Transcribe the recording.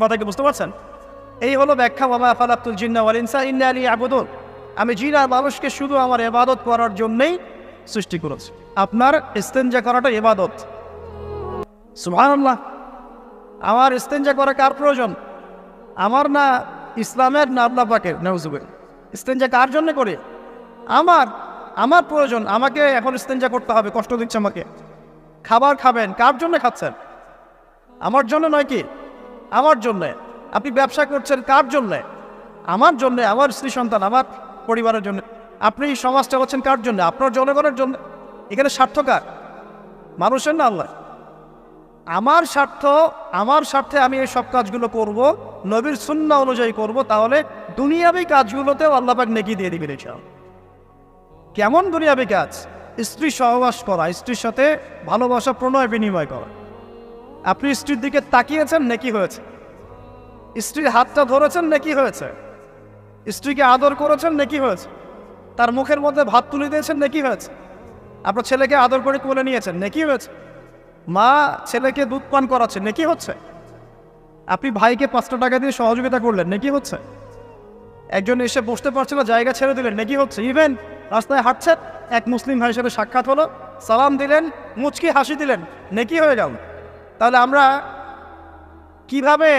কথাকে বুঝতে পারছেন? এই হলো ব্যাখ্যা ওয়া মা খালাকতুল জিন্না ওয়াল ইনসা ইল্লা লিয়াবুদুন। আমি জিন আর মানুষকে শুধু আমার ইবাদত করার জন্যই সৃষ্টি করেছি। আপনার ইস্তেঞ্জা করাটা ইবাদত। সুবহানাল্লাহ। আমার ইস্তেঞ্জা করা কার প্রয়োজন? আমার না ইসলামের, না আল্লাহ পাকের। নাউজুবিল্লাহ। ইস্তেঞ্জা কার জন্য করি? আমার প্রয়োজন। আমাকে এখন ইস্তেঞ্জা করতে হবে, কষ্ট দিচ্ছে আমাকে। খাবার খাবেন, কার জন্য খাচ্ছেন? আমার জন্য নয় কি? আমার জন্যে। আপনি ব্যবসা করছেন কার জন্যে? আমার জন্যে, আমার স্ত্রী সন্তান, আমার পরিবারের জন্য। আপনি সমাজ চালাচ্ছেন কার জন্য? আপনার জনগণের জন্য। এখানে স্বার্থ কার? মানুষের না আল্লাহ? আমার স্বার্থে আমি এই সব কাজগুলো করব, নবীর সুন্নাহ অনুযায়ী করব, তাহলে দুনিয়াবী কাজগুলোতেও আল্লাহ পাক নেকি দিয়ে দিবেন ইনশাআল্লাহ। কেমন দুনিয়াবী কাজ? স্ত্রী সহবাস করা, স্ত্রীর সাথে ভালোবাসা, প্রণয় বিনিময় করা। আপনি স্ত্রীর দিকে তাকিয়েছেন, নেকি হয়েছে। স্ত্রীর হাতটা ধরেছেন, নেকি হয়েছে। স্ত্রীকে আদর করেছেন, নেকি হয়েছে। তার মুখের মধ্যে ভাত তুলে দিয়েছেন, নেকি হয়েছে। আপনার ছেলেকে আদর করে কোলে নিয়েছেন, নেকি হয়েছে। মা ছেলেকে দুধ পান করাচ্ছে, নেকি হচ্ছে। আপনি ভাইকে 5টা টাকা দিয়ে সহযোগিতা করলেন, নেকি হচ্ছে। একজন এসে বসতে পারছে না, জায়গা ছেড়ে দিলেন, নেকি হচ্ছে। ইভেন রাস্তায় হাঁটছেন, এক মুসলিম ভাইয়ের সাথে সাক্ষাৎ হলো, সালাম দিলেন, মুচকি হাসি দিলেন, নেকি হয়ে গেল। তাহলে আমরা কিভাবে